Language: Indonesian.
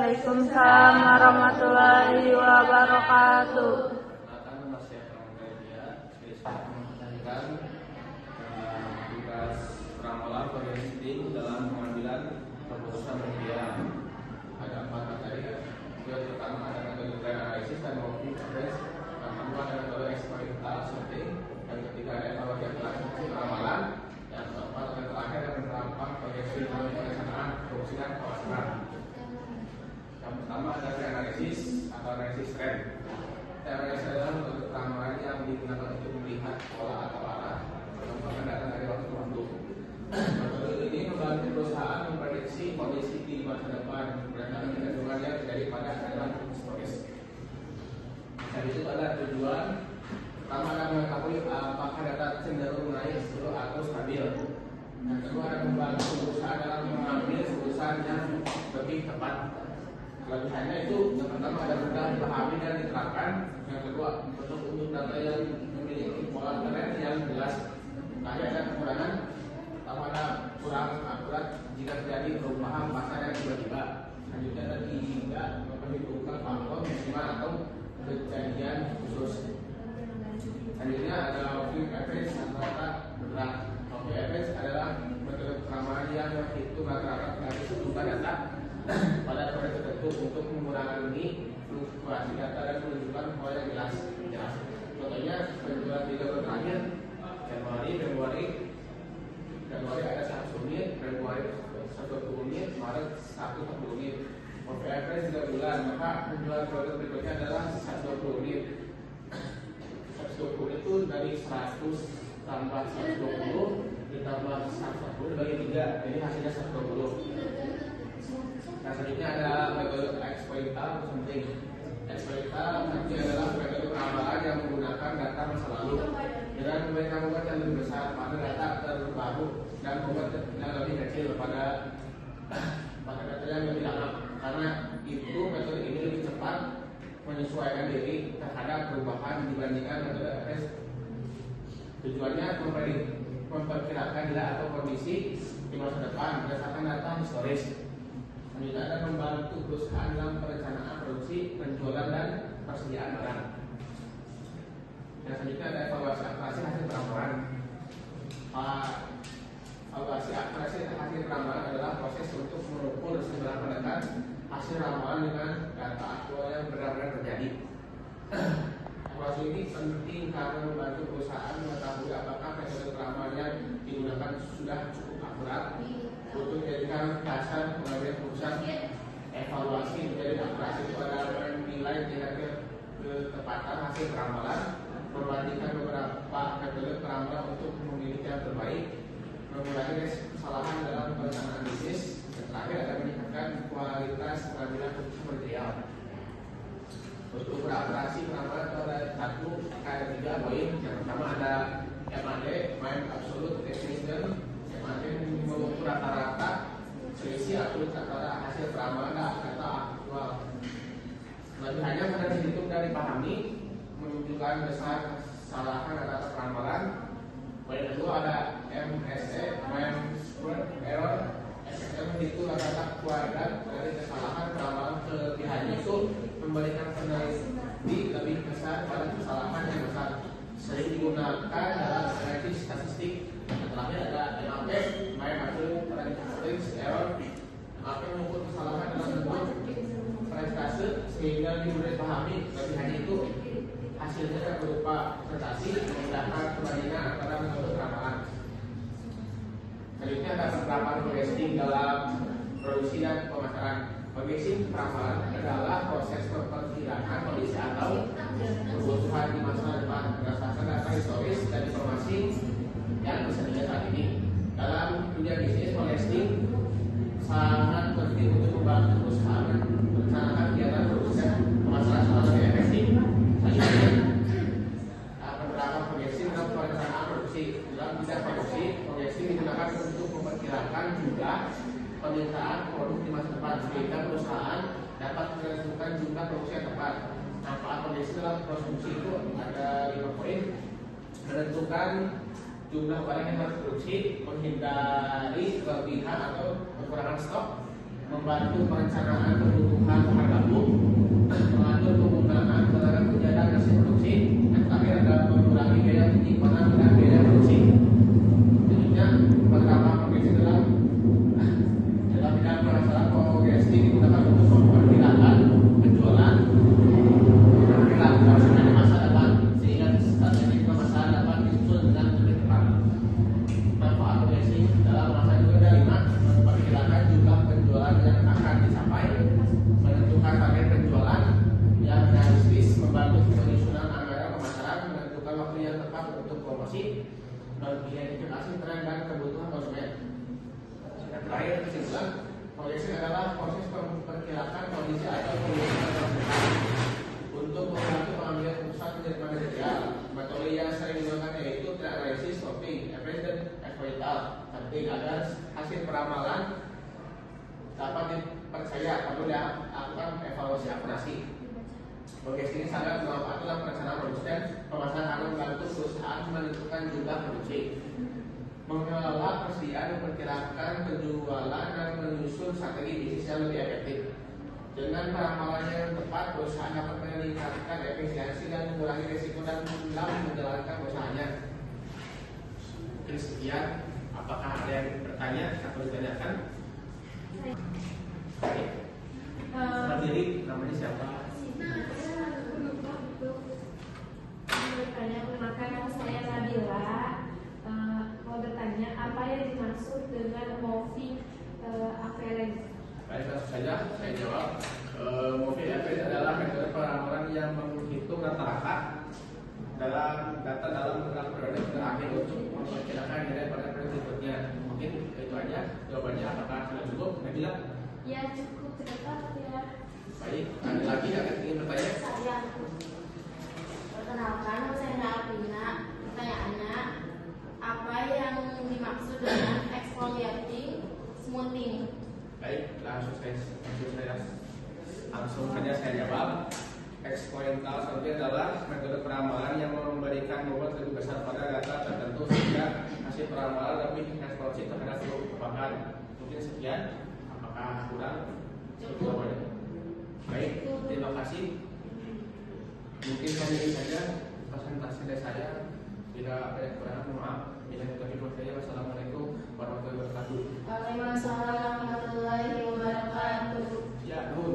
Waalaikumsalam warahmatullahi wabarakatuh. Tugas ramalan peneliti dalam pengambilan keputusan media ada 4 materi. Yang pertama ada metode analisis dan motif proses. Yang kedua ada metode eksperimental survei. Yang ketiga ada evaluasi hasil ramalan. Yang keempat dan terakhir ada penerapan proyeksi dalam perencanaan, produksi dan pemasaran. Yang pertama ada analisis atau analisis tren. Analisis adalah metode ramalan yang digunakan untuk melihat pola atau arah perkembangan data dari waktu ke waktu. Metode ini membantu perusahaan memprediksi kondisi di masa depan berdasarkan kecenderungan yang terjadi pada aliran historis. Dan itu ada tujuan pertama adalah mengetahui apakah data cenderung naik, turun atau stabil. Yang kedua ada membantu perusahaan dalam mengambil keputusan yang lebih tepat. Kelebihannya itu yang pertama ada mudah dipahami dan diterapkan. Yang kedua untuk data yang memiliki pola tren yang jelas. Tadi ada kekurangan, pertama ada kurang akurat jika terjadi perubahan pasar yang tiba-tiba. Selanjutnya tadi tidak memperhitungkan faktor musiman atau kejadian khusus. Selanjutnya ada working average rata-rata berat. Working average adalah metode peramalan yang menghitung rata-rata dari sejumlah data pada periode tertentu untuk mengurangi fluktuasi data dan menunjukkan pola yang jelas. Contohnya penjualan 3 bulan terakhir Januari ada 100 unit, Februari 120 unit, Maret 140 unit. Working average 3 bulan, maka penjualan produk berikutnya adalah 120 unit. 120 itu dari 100 tambah 120 ditambah 140 dibagi 3, jadi hasilnya 120. Nah, selanjutnya ada metode eksperimental atau penting. Eksperimental nanti adalah metode penambahan yang menggunakan data masa lalu dengan memberikan bobot yang lebih besar pada data terbaru dan bobot yang lebih kecil pada data yang lebih lama. Karena itu metode ini lebih cepat menyesuaikan diri terhadap perubahan dibandingkan metode APS. Tujuannya memperkirakan nilai atau kondisi di masa depan berdasarkan data historis. Selanjutnya ada membantu perusahaan dalam perencanaan produksi, penjualan dan persediaan barang. Yang selanjutnya ada evaluasi akurasi hasil peramalan. Evaluasi akurasi hasil peramalan adalah proses untuk mengukur seberapa dekat hasil ramalan dengan data aktual yang benar-benar terjadi. Evaluasi ini penting karena membantu perusahaan mengetahui apakah metode peramalan yang digunakan sudah cukup akurat untuk dijadikan dasar pengambilan keputusan. Evaluasi menjadi akurasi itu adalah menilai tingkat ketepatan hasil peramalan, membandingkan beberapa metode peramalan untuk memilih yang terbaik, mengurangi kesalahan dalam perencanaan bisnis, dan terakhir ada meningkatkan kualitas pengambilan keputusan material. Untuk berakurasi peramalan ada 3 poin. Yang pertama ada MAD, Mean Absolute Deviation. MAD mengukur rata-rata selisih absolut antara hasil peramalan dan data aktual. Kelebihannya mudah dihitung dan dipahami, menunjukkan besar kesalahan data peramalan. Poin kedua ada MSE, Mean Squared Error. MSE menghitung data kuadrat dari kesalahan peramalan. Kelebihannya itu memberikan peneliti lebih besar pada kesalahan yang besar, sering digunakan dalam analisis statistik. Yang terakhir ada MAP, Mean Absolute Persistence Error. MAP mengukur kesalahan dalam bentuk persentase sehingga mudah dipahami. Kelebihannya itu hasilnya berupa presentasi memudahkan perbandingan antara metode peramalan. Selanjutnya ada penerapan forecasting dalam produksi dan pemasaran. Forecasting peramalan adalah proses memperkirakan kondisi atau kebutuhan di masa depan berdasarkan data historis dan informasi yang tersedia saat ini. Dalam dunia bisnis, forecasting sangat penting untuk membantu perusahaan merencanakan kegiatan produksi dan pemasaran secara lebih efektif. Selanjutnya, penerapan forecasting dalam perencanaan produksi. Dalam bidang produksi, forecasting digunakan untuk memperkirakan jumlah permintaan produk di masa depan sehingga perusahaan dapat menentukan jumlah produksi yang tepat. Manfaat forecasting dalam produksi itu ada 5 poin. Menentukan jumlah barang yang harus produksi, menghindari kelebihan atau kekurangan stok, membantu perencanaan kebutuhan harga buk, mengatur penggunaan tenaga kerja dan mesin produksi. Yang terakhir adalah mengurangi biaya penyimpanan dan biaya produksi. Selanjutnya, beberapa profesi dalam bidang permasalahan progresi digunakan untuk memperkirakan penjualan, memperkirakan permasalahan masa depan sehingga strategi permasalahan dapat disusun dengan lebih tepat. Manfaat progresi dalam masa juga ada 5: memperkirakan jumlah penjualan yang akan dicapai, menentukan target penjualan yang realistis, membantu penyusunan anggaran pemasaran, menentukan waktu yang tepat untuk promosi, mengidentifikasi tren dan kebutuhan konsumen. Yang terakhir, kesimpulan, proyeksi adalah proses memperkirakan kondisi atau kebutuhan konsumen untuk membantu pengambilan keputusan manajerial. Metode yang sering digunakan yaitu trend analysis, scoping, average, dan eksploital. Penting agar hasil peramalan dapat dipercaya perlu dilakukan evaluasi akurasi. Proyeksi ini sangat bermanfaat dalam perencanaan produksi dan pemasaran akan membantu perusahaan menentukan jumlah produksi, mengelola persediaan, memperkirakan penjualan, dan menyusun strategi bisnis yang lebih efektif. Dengan peramalan yang tepat, perusahaan dapat meningkatkan efisiensi dan mengurangi risiko dalam menjalankan usahanya. Mungkin sekian. Apakah ada yang bertanya atau ditanyakan? Baik. Sendiri namanya siapa? Perkenalkan, saya Nabila. Mau bertanya apa yang dimaksud dengan moving average? Baik, langsung saja saya jawab. Moving average adalah metode peramalan yang menghitung rata-rata dalam data dalam beberapa periode terakhir untuk memperkirakan nilai pada periode berikutnya. Mungkin itu aja jawabannya. Apakah sudah cukup? Nabila? Ya cukup cepat ya. Baik, ada lagi yang ingin bertanya? Saya perkenalkan, saya Alvina. Pertanyaannya, apa yang dimaksud dengan exfoliating smoothing? Baik, langsung saja saya jawab. Exponential smoothing adalah metode peramalan yang memberikan bobot lebih besar pada data tertentu sehingga hasil peramalan lebih eksplosif terhadap seluruh perpakan. Mungkin sekian. Apakah kurang? Cukup. Baik, terima kasih. Mungkin ini saja presentasi dari saya. Bila ada yang kurang, maaf. Bila kita saya, wassalamualaikum warahmatullahi wabarakatuh. Waalaikumsalam warahmatullahi wabarakatuh. Ya, Nur.